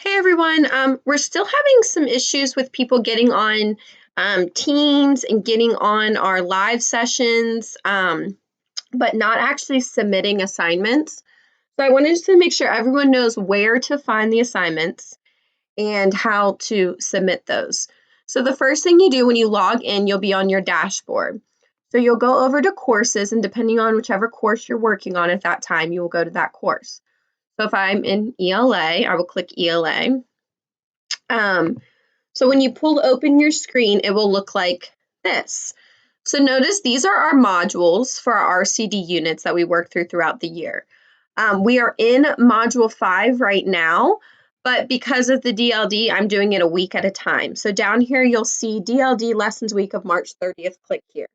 Hey everyone, we're still having some issues with people getting on Teams and getting on our live sessions, but not actually submitting assignments. So I wanted to make sure everyone knows where to find the assignments and how to submit those. So the first thing you do when you log in, you'll be on your dashboard. So you'll go over to courses, and depending on whichever course you're working on at that time, you will go to that course. So if I'm in ELA, I will click ELA. Um, so when you pull open your screen, it will look like this. So notice these are our modules for our RCD units that we work throughout the year. We are in module 5 right now, but because of the DLD, I'm doing it a week at a time. So down here, you'll see DLD Lessons Week of March 30th. Click here.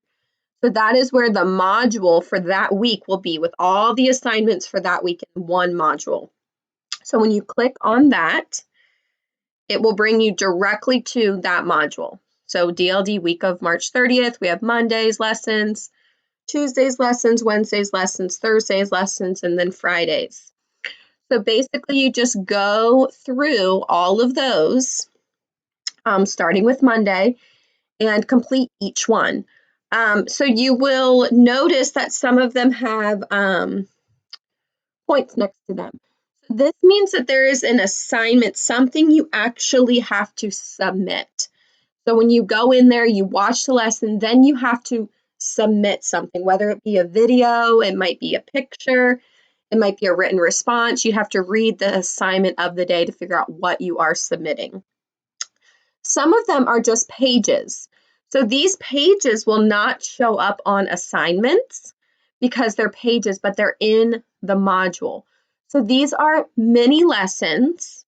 So that is where the module for that week will be with all the assignments for that week in one module. So when you click on that, it will bring you directly to that module. So DLD week of March 30th, we have Mondays lessons, Tuesdays lessons, Wednesdays lessons, Thursdays lessons, and then Fridays. So basically you just go through all of those, starting with Monday, and complete each one. So you will notice that some of them have points next to them. This means that there is an assignment, something you actually have to submit. So when you go in there, you watch the lesson, then you have to submit something, whether it be a video, it might be a picture, it might be a written response. You have to read the assignment of the day to figure out what you are submitting. Some of them are just pages. So these pages will not show up on assignments because they're pages, but they're in the module. So these are mini lessons.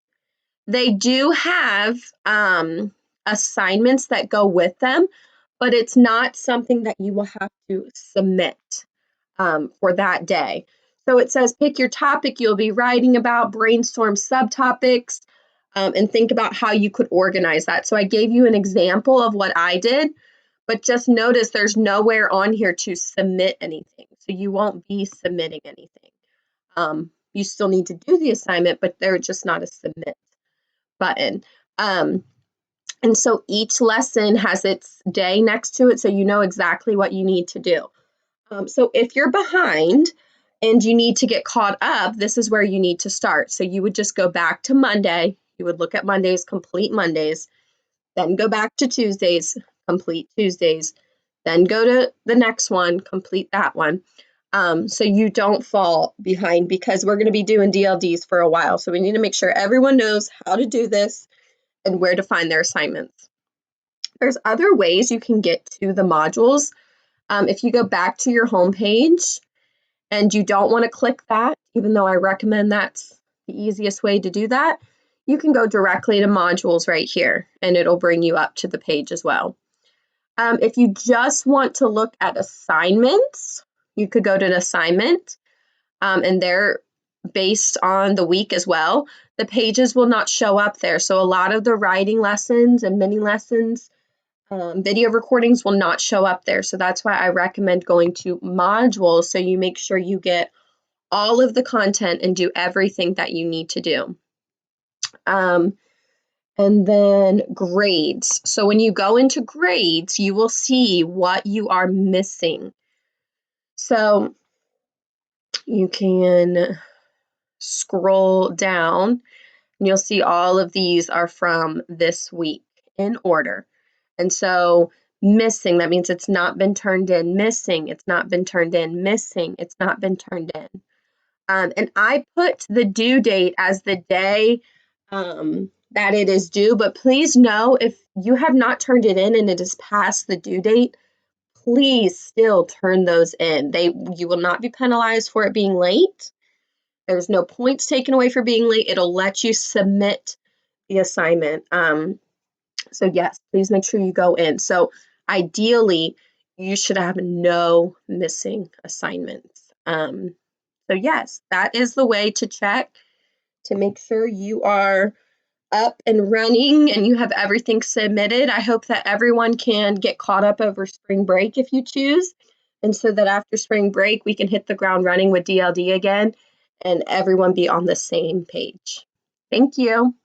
They do have assignments that go with them, but it's not something that you will have to submit for that day. So it says pick your topic you'll be writing about, brainstorm subtopics, and think about how you could organize that. So I gave you an example of what I did, but just notice there's nowhere on here to submit anything. So you won't be submitting anything. You still need to do the assignment, but they're just not a submit button. And so each lesson has its day next to it, so you know exactly what you need to do. So if you're behind and you need to get caught up, this is where you need to start. So you would just go back to Monday. You would look at Mondays, complete Mondays, then go back to Tuesdays, complete Tuesdays, then go to the next one, complete that one. So you don't fall behind because we're going to be doing DLDs for a while. So we need to make sure everyone knows how to do this and where to find their assignments. There's other ways you can get to the modules. If you go back to your home page and you don't want to click that, even though I recommend that's the easiest way to do that, you can go directly to modules right here and it'll bring you up to the page as well. If you just want to look at assignments, you could go to an assignment and they're based on the week as well. The pages will not show up there. So a lot of the writing lessons and mini lessons, video recordings will not show up there. So that's why I recommend going to modules so you make sure you get all of the content and do everything that you need to do. And then grades. So when you go into grades, you will see what you are missing. So you can scroll down and you'll see all of these are from this week in order. And so missing, that means it's not been turned in. Missing, it's not been turned in. Missing, it's not been turned in. And I put the due date as the day that it is due, but please know if you have not turned it in and it is past the due date, please still turn those in. You will not be penalized for it being late. There's no points taken away for being late. It'll let you submit the assignment. So yes, please make sure you go in. So ideally, you should have no missing assignments. So yes, that is the way to check to make sure you are up and running and you have everything submitted. I hope that everyone can get caught up over spring break if you choose. And so that after spring break, we can hit the ground running with DLD again and everyone be on the same page. Thank you.